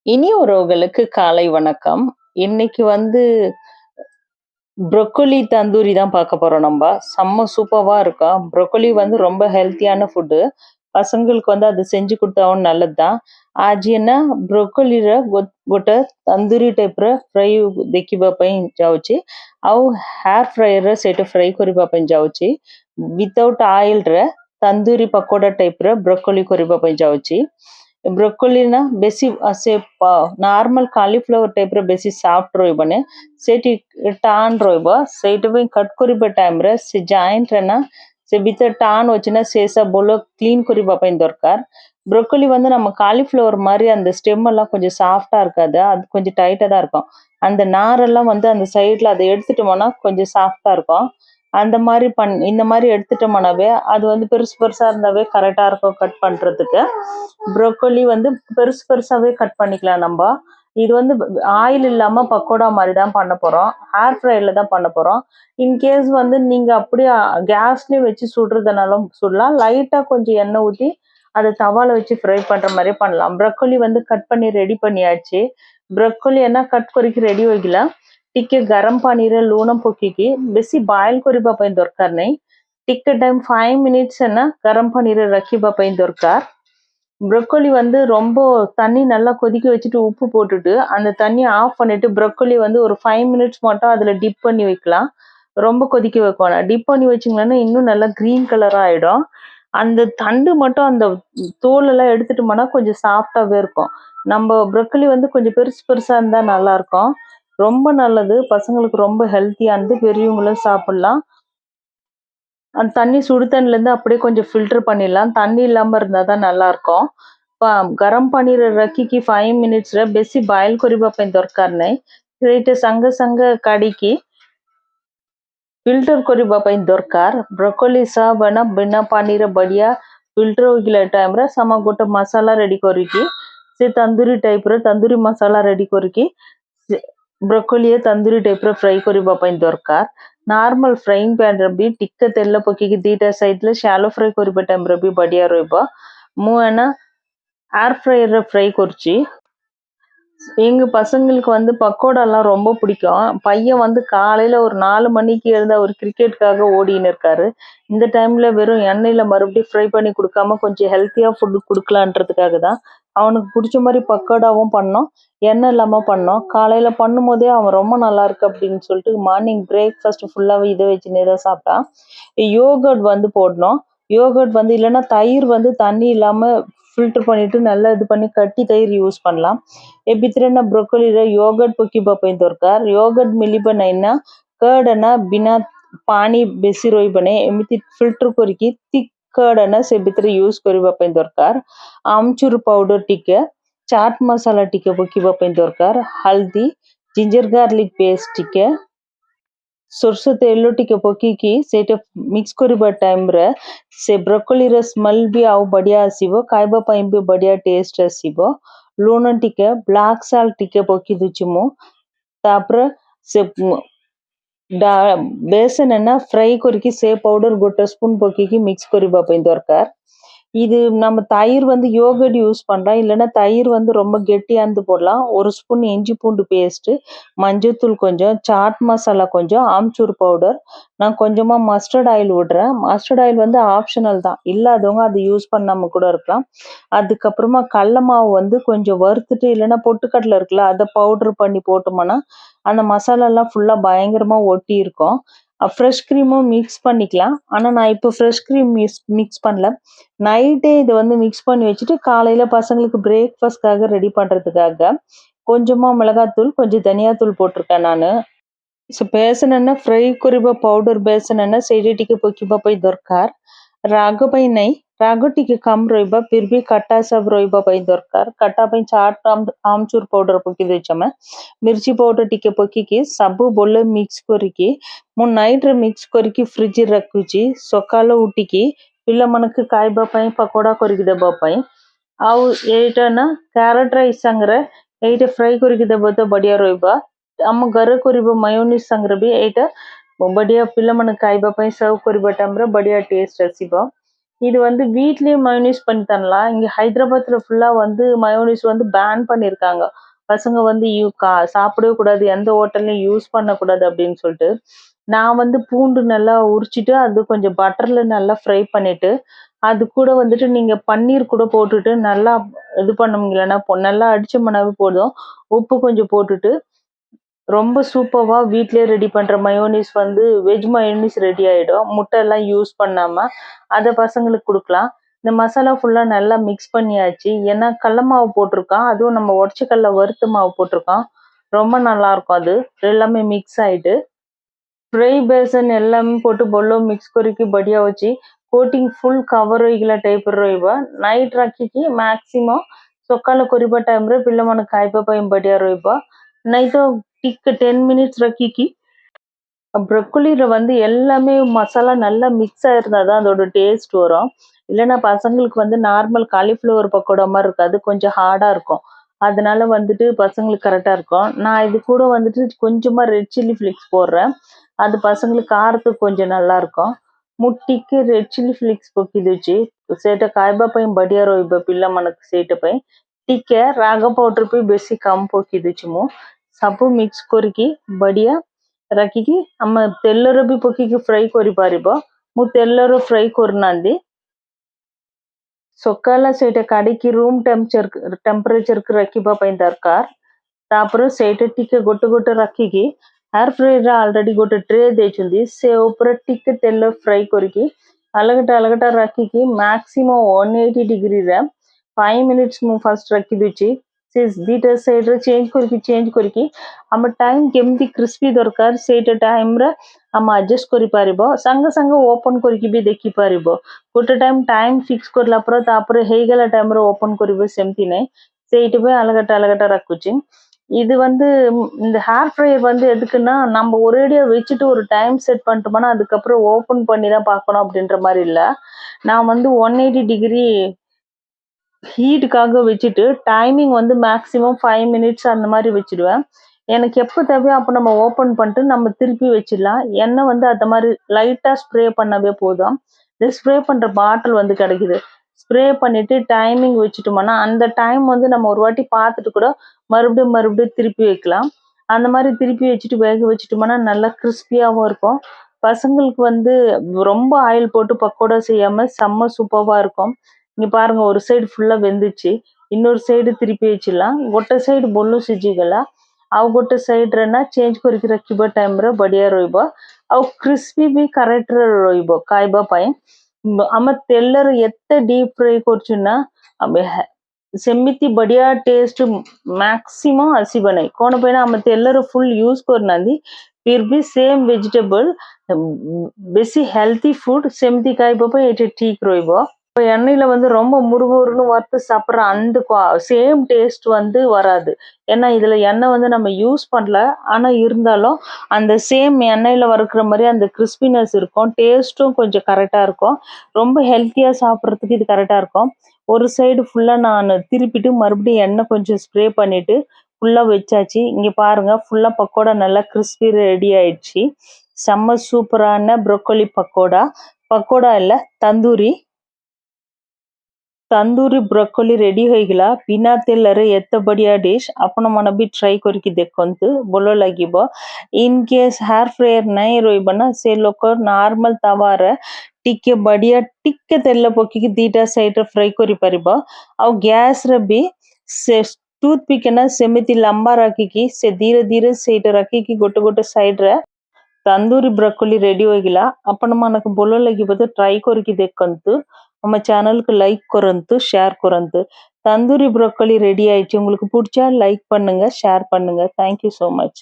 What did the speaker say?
இனிய உறவுகளுக்கு காலை வணக்கம். இன்னைக்கு வந்து ப்ரோக்கோலி தந்தூரி தான் பார்க்க போறோம் நம்ப. செம்ம சூப்பர்வா இருக்கும். ப்ரோக்கோலி வந்து ரொம்ப ஹெல்த்தியான ஃபுட்டு. பசங்களுக்கு வந்து அது செஞ்சு குடுத்தாவும் நல்லது தான். ଆଜି है ना ବ୍ରୋକୋଲିର ଗୋଟେ ତନ୍ଦୁରୀ ଟାଇପ୍‌ର ଫ୍ରାଇ ଦେଖିବା ପାଇଁ ଯାଉଛି। ଆଉ ହେୟାର ଫ୍ରାୟରରେ ସେଇଟା ଫ୍ରାଇ କରିବା ପାଇଁ ଯାଉଛି। ୱିଥଆଉଟ୍ ଅଏଲ୍‌ରେ ତନ୍ଦୁରୀ ପକୋଡା ଟାଇପ୍‌ର ବ୍ରୋକୋଲି କରିବା ପାଇଁ ଯାଉଛି। ବ୍ରୋକୋଲି ନା ବେଶୀ ସେ ନର୍ମାଲ କଲିଫ୍ଲାୱାର ଟାଇପ୍‌ର ବେଶୀ ସଫ୍ଟ ରହିବନି। ସେ ଟିକେ ଟାନ୍ ରହିବ। ସେଇଥିପାଇଁ କଟ୍ କରିବା ଟାଇମ୍‌ରେ ସେ ଜଏଣ୍ଟରେ ନା ସେ ଭିତରେ டான் வச்சுன்னா சேஸா போல கிளீன் କରିବା ପାଇଁ ଦରକାର। ப்ரோக்கோலி வந்து நம்ம காலிஃப்ளவர் மாதிரி அந்த ஸ்டெம் எல்லாம் கொஞ்சம் சாஃப்டா இருக்காது. அது கொஞ்சம் டைட்டா தான் இருக்கும். அந்த நாரெல்லாம் வந்து அந்த சைடுல அதை எடுத்துட்டோம்னா கொஞ்சம் சாஃப்டா இருக்கும். அந்த மாதிரி இந்த மாதிரி எடுத்துட்டோம்னாவே அது வந்து பெருசு பெருசா இருந்தாவே கரெக்டா இருக்கும் கட் பண்றதுக்கு. ப்ரோக்கோலி வந்து பெருசு பெருசாவே கட் பண்ணிக்கலாம் நம்ம. இது வந்து ஆயில் இல்லாம பக்கோடா மாதிரி தான் பண்ண போறோம். ஏர் ஃப்ரைல தான் பண்ண போறோம். இன்கேஸ் வந்து நீங்க அப்படியே கேஸ்லயே வச்சு சுடுறதுனாலும் சுடலாம். லைட்டா கொஞ்சம் எண்ணெய் ஊத்தி அதை தவால வச்சு ஃப்ரை பண்ற மாதிரி பண்ணலாம். ப்ரோக்கோಲಿ வந்து கட் பண்ணி ரெடி பண்ணியாச்சு। બ્રોકોલી એના કટ କରିକି ରେଡି ହୋଇଗଲା। ଟିକେ ଗରମ ପାଣିରେ ଲୁଣ ପକେଇକି ବେଶୀ ବଏଲ କରିବା ପାଇଁ ଦରକାର ନାହିଁ। ଟିକେ ଟାଇମ୍ 5 ମିନିଟ୍ସ ନା ଗରମ ପାଣିରେ ରଖିବା ପାଇଁ ଦରକାର। ப்ரோக்கோலி வந்து ரொம்ப தண்ணி நல்லா கொதிக்க வச்சுட்டு உப்பு போட்டுட்டு அந்த தண்ணியை ஆஃப் பண்ணிட்டு ப்ரோக்கோலி வந்து ஒரு 5 மினிட்ஸ் மட்டும் அதில் டிப் பண்ணி வைக்கலாம்। ரொம்ப கொதிக்க வைக்க வேணாம்। டிப் பண்ணி வச்சிங்கன்னா இன்னும் நல்லா க்ரீன் கலராக ஆகிடும்। அந்த தண்டு மட்டும் அந்த தோலெல்லாம் எடுத்துட்டோம்னா கொஞ்சம் சாஃப்டாகவே இருக்கும்। நம்ம ப்ரோக்கோலி வந்து கொஞ்சம் பெருசு பெருசாக இருந்தால் நல்லாயிருக்கும்। ரொம்ப நல்லது, பசங்களுக்கு ரொம்ப ஹெல்த்தியானது, பெரியவங்களும் சாப்பிட்லாம்। அந்த தண்ணி சுடு தண்ணிலேருந்து அப்படியே கொஞ்சம் ஃபில்டர் பண்ணிடலாம்। தண்ணி இல்லாமல் இருந்தால் தான் நல்லாயிருக்கும்। ଗରମ ପାଣିରେ ରଖିକି 5 ମିନିଟ୍ସରେ ବେଶୀ ବଏଲ କରିବା ପାଇଁ ଦରକାର ନାହିଁ। ସେଇଟା ସାଙ୍ଗେ ସାଙ୍ଗେ କାଢ଼ିକି ଫିଲ୍ଟର କରିବା ପାଇଁ ଦରକାର। ବ୍ରୋକୋଲି ସହ ବିନା ପାଣିରେ ବଢିଆ ଫିଲ୍ଟର ହୋଇଗଲା ଟାଇମ୍ରେ ସମ ଗୋଟେ ମସଲା ରେଡି କରିକି ସେ ତନ୍ଦୁରୀ ଟାଇପ୍ର ତନ୍ଦୁରୀ ମସଲା ରେଡି କରିକି ବ୍ରୋକୋଲି ତନ୍ଦୁରୀ ଟାଇପ୍ର ଫ୍ରାଇ କରିବା ପାଇଁ ଦରକାର। ନର୍ମାଲ ଫ୍ରାଇଂ ପ୍ୟାନ୍ରେ ବି ଟିକେ ତେଲ ପକେଇକି ଦିଟା ସାଇଡ୍ରେ ଶାଲୋ ଫ୍ରାଇ କରିବା ଟାଇମ୍ରେ ବି ବଢିଆ ରହିବ। ମୁଁ ଏନା ஏர் ஃப்ரையரில் ஃப்ரை குறிச்சி எங்கள் பசங்களுக்கு வந்து பக்கோடாலாம் ரொம்ப பிடிக்கும்। பையன் வந்து காலையில் ஒரு 4 மணிக்கு எழுந்து அவர் கிரிக்கெட்டுக்காக ஓடின்னு இருக்காரு। இந்த டைமில் வெறும் எண்ணெயில் மறுபடியும் ஃப்ரை பண்ணி கொடுக்காம கொஞ்சம் ஹெல்த்தியாக ஃபுட்டு கொடுக்கலான்றதுக்காக தான் அவனுக்கு பிடிச்ச மாதிரி பக்கோடாவும் பண்ணோம், எண்ணெய் இல்லாமல் பண்ணோம்। காலையில் பண்ணும் போதே அவன் ரொம்ப நல்லா இருக்கு அப்படின்னு சொல்லிட்டு மார்னிங் பிரேக்ஃபாஸ்ட் ஃபுல்லாகவே இதை வச்சுன்னே தான் சாப்பிட்டான்। யோகர்ட் வந்து போடணும்। யோகர்ட் வந்து இல்லைன்னா தயிர் வந்து தண்ணி இல்லாமல் ஃபில்டர் பண்ணிட்டு நல்லா இது பண்ணி கட்டி தயிர் யூஸ் பண்ணலாம்। ଏ ଭିତରେ ନା ବ୍ରୋକୋଲିରେ ୟୋଗର୍ଟ ପକେଇବା ପାଇଁ ଦରକାର। ୟୋଗର୍ଟ ମିଳିବ ନାହିଁ ନା କର୍ଡ ନା ବିନା ପାଣି ବେଶୀ ରହିବ ନାହିଁ, ଏମିତି ଫିଲ୍ଟର କରିକି ଥିକ୍ କର୍ଡ ନା ସେ ଭିତରେ ୟୁଜ୍ କରିବା ପାଇଁ ଦରକାର। ଆମଚୁର ପାଉଡର ଟିକେ, ଚାଟ ମସଲା ଟିକେ ପକେଇବା ପାଇଁ ଦରକାର, ହଳଦୀ, ଜିଞ୍ଜର ଗାର୍ଲିକ ପେଷ୍ଟ ଟିକେ, ସୋରିଷ ତେଲ ଟିକେ ପକେଇକି ସେଇଟା ମିକ୍ସ କରିବା ଟାଇମ୍ରେ ସେ ବ୍ରୋକୋଲିର ସ୍ମେଲ୍ ବି ଆଉ ବଢ଼ିଆ ଆସିବ, ଖାଇବା ପାଇଁ ବି ବଢ଼ିଆ ଟେଷ୍ଟ ଆସିବ। ଲୁଣ ଟିକେ, ବ୍ଲାକ୍ ସଲ୍ଟ ଟିକେ ପକେଇ ଦଉଛି ମୁଁ। ତାପରେ ସେ ବେସନ ନା ஃப்ரை କରିକି ସେ பவுடர் ଗୋଟେ ஸ்பூன் பக்கி மிக்ஸ் କରିବା ପାଇଁ ଦରକାର। இது நம்ம தயிர் வந்து யோகர்ட் யூஸ் பண்ணலாம், இல்லைன்னா தயிர் வந்து ரொம்ப கெட்டியானது போடலாம்। ஒரு ஸ்பூன் இஞ்சி பூண்டு பேஸ்ட்டு, மஞ்சத்தூள் கொஞ்சம், சாட் மசாலா கொஞ்சம், ஆம்ச்சூர் பவுடர், நான் கொஞ்சமாக மஸ்டர்ட் ஆயில் விடுறேன்। மஸ்டர்ட் ஆயில் வந்து ஆப்ஷனல் தான், இல்லாதவங்க அது யூஸ் பண்ணாமல் கூட இருக்கலாம்। அதுக்கப்புறமா கடல மாவு வந்து கொஞ்சம் வறுத்துட்டு இல்லைன்னா பொட்டுக்கடலை இருக்குல்ல அதை பவுடர் பண்ணி போட்டோம்னா அந்த மசாலாலாம் ஃபுல்லாக பயங்கரமாக ஒட்டி இருக்கும்। ஃப்ரெஷ் க்ரீமும் மிக்ஸ் பண்ணிக்கலாம், ஆனால் நான் இப்போ ஃப்ரெஷ் க்ரீம் மிக்ஸ் பண்ணல। நைட்டே இதை வந்து மிக்ஸ் பண்ணி வச்சுட்டு காலையில் பசங்களுக்கு பிரேக்ஃபாஸ்ட்காக ரெடி பண்ணுறதுக்காக கொஞ்சமாக மிளகாத்தூள் கொஞ்சம் தனியாத்தூள் போட்டிருக்கேன் நான்। ସେ ବେସନ ନା ଫ୍ରାଇ କରିବା ପାଉଡର ବେସନ ନା ସେଇଠି ଟିକେ ପକେଇବା ପାଇଁ ଦରକାର। ରାଗ ପାଇଁ ନାହିଁ, ରାଗ ଟିକେ କମ୍ ରହିବା, ଫିର୍ ବି ଖଟା ସବୁ ରହିବା ପାଇଁ ଦରକାର। ଖଟା ପାଇଁ ଚାଟ ଆମଚୁର ପାଉଡର ପକେଇ ଦେଇଛୁ ଆମେ। ମିର୍ଚି ପାଉଡର ଟିକେ ପକେଇକି ସବୁ ବୋଲେ ମିକ୍ସ କରିକି ମୁଁ ନାଇଟ୍ରେ ମିକ୍ସ କରିକି ଫ୍ରିଜରେ ରଖୁଛି। ସକାଳୁ ଉଠିକି ପିଲାମାନଙ୍କୁ ଖାଇବା ପାଇଁ ପକୋଡ଼ା କରିକି ଦେବା ପାଇଁ। ଆଉ ଏଇଟା ନା କ୍ୟାରେଟ୍ ରାଇସ୍ ସାଙ୍ଗରେ ଏଇଟା ଫ୍ରାଇ କରିକି ଦେବ ତ ବଢ଼ିଆ ରହିବ। ଆମ ଘରେ କରିବ ମାୟୋନିଜ୍ ସାଙ୍ଗରେ ବି ଏଇଟା ବଢ଼ିଆ ପିଲାମାନେ ଖାଇବା ପାଇଁ ସର୍ଭ କରିବା ଟାଇମ୍ରେ ବଢ଼ିଆ ଟେଷ୍ଟ ଆସିବ। இது வந்து வீட்லயே மயோனைஸ் பண்ணி தரலாம். இங்க ஹைதராபாத்ல ஃபுல்லா வந்து மயோனைஸ் வந்து பேன் பண்ணியிருக்காங்க. பசங்க வந்து சாப்பிடவே கூடாது. எந்த ஹோட்டல்லயும் யூஸ் பண்ணக்கூடாது அப்படின்னு சொல்லிட்டு. நான் வந்து பூண்டு நல்லா உரிச்சுட்டு, அது கொஞ்சம் பட்டர்ல நல்லா ஃப்ரை பண்ணிட்டு, அது கூட வந்துட்டு நீங்க பன்னீர் கூட போட்டுட்டு நல்லா இது பண்ணுவீங்களன்னா, நல்லா அடிச்சோம்னாவே போதும். உப்பு கொஞ்சம் போட்டுட்டு, ரொம்ப சூப்பர்வா வீட்லயே ரெடி பண்ற மயோனைஸ் வந்து வெஜ் மயோனைஸ் ரெடி ஆயிடும். முட்டை எல்லாம் யூஸ் பண்ணாம. அத பசங்களுக்கு குடுக்கலாம். இந்த மசாலா ஃபுல்லா நல்லா மிக்ஸ் பண்ணியாச்சு. ஏன்னா கடல மாவு போட்டிருக்கான். அதுவும் நம்ம உடைச்ச கடல வறுத்த மாவு போட்டிருக்கான். ரொம்ப நல்லா இருக்கும் அது. எல்லாமே மிக்ஸ் ஆயிட்டு. ಫ್ರೈ ಬೇಸನ್ ಎಲ್ಲಾமே போட்டு బొల్లో మిక్స్ కొరికి బడియా వచ్చి కోటింగ్ ఫుల్ కవర్ ହେଇଗଲା ଟାଇପର ରହିବ ନାଇଟ୍ ରାଖିକି ମ୍ୟାକ୍ସିମମ୍ ସକାଳ କରିବା ଟାଇମରେ ପିଲାମାନେ ଖାଇବା ପାଇଁ ବଢିଆ ରହିବ ନାଇଁ ତ ଟିକେ 10 மினிட்ஸ் ரக்கிக்கி ப்ரொக்கோலில வந்து எல்லாமே மசாலா நல்லா மிக்ஸ் ஆயிருந்தா தான் அதோட டேஸ்ட் வரும். இல்லைன்னா பசங்களுக்கு வந்து நார்மல் காலிஃப்ளவர் பக்கோடா மாதிரி இருக்காது. கொஞ்சம் ஹார்டா இருக்கும். அதனால வந்துட்டு பசங்களுக்கு கரெக்டா இருக்கும். நான் இது கூட வந்துட்டு கொஞ்சமா ரெட் சில்லி ஃபிளிக்ஸ் போடுறேன். அது பசங்களுக்கு காரத்துக்கு கொஞ்சம் நல்லா இருக்கும். ମୁଁ ଟିକେ ରେଡ୍ ଚିଲି ଫ୍ଲେକ୍ସ ପକେଇ ଦଉଛି ସେଇଟା ଖାଇବା ପାଇଁ ବଢିଆ ରହିବ ପିଲାମାନଙ୍କୁ ସେଇଟା ପାଇଁ ଟିକେ ରାଗ ପାଉଡର ବି ବେଶୀ କମ ପକେଇ ଦଉଛି ମୁଁ ସବୁ ମିକ୍ସ କରିକି ବଢିଆ ରଖିକି ଆମ ତେଲରେ ବି ପକେଇକି ଫ୍ରାଏ କରିପାରିବ ମୁଁ ତେଲରେ ଫ୍ରାଏ କରୁନାହାନ୍ତି ସକାଳ ସେଇଟା କାଢିକି ରୁମ୍ ଟେମ୍ପରେଚରକୁ ରଖିବା ପାଇଁ ଦରକାର ତାପରେ ସେଇଟା ଟିକେ ଗୋଟେ ଗୋଟେ ରଖିକି ଏୟାର ଫ୍ରାୟରରେ ଅଲରେଡି ଗୋଟେ ଟ୍ରେ ଦେଇଛନ୍ତି ସେ ଉପରେ ଟିକେ ତେଲ ଫ୍ରାଏ କରିକି ଅଲଗା ରଖିକି ମ୍ୟାକ୍ସିମମ୍ 180 ଡିଗ୍ରୀରେ 5 ମିନିଟ୍ସ ମୁଁ ଫାଷ୍ଟ ରଖିଦେଉଛି ସେ ଦିଟା ସାଇଡରେ ଚେଞ୍ଜ କରିକି ଆମ ଟାଇମ୍ କେମିତି କ୍ରିସ୍ପି ଦରକାର ସେଇଟା ଟାଇମରେ ଆମେ ଆଡଜଷ୍ଟ କରିପାରିବ ସାଙ୍ଗେ ଓପନ କରିକି ବି ଦେଖିପାରିବ ଗୋଟେ ଟାଇମ୍ ଫିକ୍ସ କରିଲା ପରେ ତାପରେ ହେଇଗଲା ଟାଇମରେ ଓପନ କରିବ ସେମିତି ନାହିଁ ସେଇଟା ପାଇଁ ଅଲଗା ରଖୁଛି இது வந்து இந்த ஹேர் ஃப்ரையர் வந்து எதுக்குன்னா நம்ம ஒரேடியா வச்சுட்டு ஒரு டைம் செட் பண்ணிட்டோம்னா அதுக்கப்புறம் ஓப்பன் பண்ணி தான் பார்க்கணும் அப்படின்ற மாதிரி இல்லை நான் வந்து 180 டிகிரி ஹீட்டுக்காக வச்சுட்டு டைமிங் வந்து மேக்ஸிமம் 5 மினிட்ஸ் அந்த மாதிரி வச்சுடுவேன் எனக்கு எப்போ தேவையோ அப்போ நம்ம ஓப்பன் பண்ணிட்டு நம்ம திருப்பி வச்சிடலாம் எண்ணெய் வந்து அந்த மாதிரி லைட்டாக ஸ்ப்ரே பண்ணவே போதும் இந்த ஸ்ப்ரே பண்ணுற பாட்டில் வந்து கிடைக்குது ஸ்ப்ரே பண்ணிட்டு டைமிங் வச்சுட்டோம்னா அந்த டைம் வந்து நம்ம ஒரு வாட்டி பார்த்துட்டு கூட மறுபடியும் திருப்பி வைக்கலாம் அந்த மாதிரி திருப்பி வச்சுட்டு வேக வச்சுட்டோம்னா நல்லா கிறிஸ்பியாகவும் இருக்கும் பசங்களுக்கு வந்து ரொம்ப ஆயில் போட்டு பக்கோடா செய்யாம செம்ம சூப்பராக இருக்கும் இங்க பாருங்க ஒரு சைடு ஃபுல்லா வெந்துச்சு இன்னொரு சைடு திருப்பி வச்சிடலாம் ଗୋଟେ ସାଇଡ୍ ବୋଲ ସିଝିଗଲା ଆଉ ଗୋଟେ ସାଇଡରେ ନା ଚେଞ୍ଜ କରିକି ରଖିବା ଟାଇମରେ ବଢିଆ ରହିବ ଆଉ କ୍ରିସ୍ପି ବି କରେକ୍ଟରେ ରହିବ ଖାଇବା ପାଇଁ ଆମେ ତେଲରେ ଏତେ ଡିପ୍ ଫ୍ରାଏ କରୁଛୁ ନା ଆମେ ସେମିତି ବଢିଆ ଟେଷ୍ଟ ମ୍ୟାକ୍ସିମମ୍ ଆସିବ ନାହିଁ କଣ ପାଇଁ ନା ଆମେ ତେଲର ଫୁଲ ୟୁଜ କରୁନାହାନ୍ତି फिर भी सेम वेजिटेबल बेसी हेल्थी फूड सेमती खाइबा ପାଇଁ ଏଠି ଠିକ ରହିବ எண்ணெயில வந்து ரொம்ப முறுமுறுன்னு வறுத்து சாப்பிட்ற அந்த சேம் டேஸ்ட் வந்து வராது ஏன்னா இதுல எண்ணெய் வந்து நம்ம யூஸ் பண்ணல ஆனா இருந்தாலும் அந்த சேம் எண்ணெயில வறுக்கிற மாதிரி அந்த கிறிஸ்பினஸ் இருக்கும் டேஸ்ட்டும் கொஞ்சம் கரெக்டா இருக்கும் ரொம்ப ஹெல்த்தியா சாப்பிட்றதுக்கு இது கரெக்டா இருக்கும் ஒரு சைடு ஃபுல்லா நான் திருப்பிட்டு மறுபடியும் எண்ணெய் கொஞ்சம் ஸ்ப்ரே பண்ணிட்டு ஃபுல்லா வச்சாச்சு இங்க பாருங்க ஃபுல்லா பக்கோடா நல்லா கிறிஸ்பி ரெடி ஆயிடுச்சு செம்ம சூப்பரான ப்ரொக்கோலி பக்கோடா இல்ல तंदूरी ब्रोकोली रेडी होइगला बिना तेलरे एत बढ़िया डिश आपण मन भी ट्राई करके देखंतु बोलो लागिबो इन केस हेयर फ्रायर नहीं रोइबना से लोक नॉर्मल तवारे टिके बढ़िया टिके तेल पकी दीटा साइड रे फ्राई करि परिबो आ गैस रे भी से टूथपिक ना सेमिति लंबा रखी से धीरे धीरे साइड रखी गोटे गोटे साइड रे तंदूरी ब्रोकोली रेडी होइगला आपण मनक बोलो लागिबो तो ट्राई करके देखंतु நம்ம சேனலுக்கு லைக் करंतु ஷேர் करंतु தந்தூரி ப்ரோக்கோலி ரெடி ஆயிடுச்சு உங்களுக்கு பிடிச்சா லைக் பண்ணுங்க ஷேர் பண்ணுங்க Thank you so much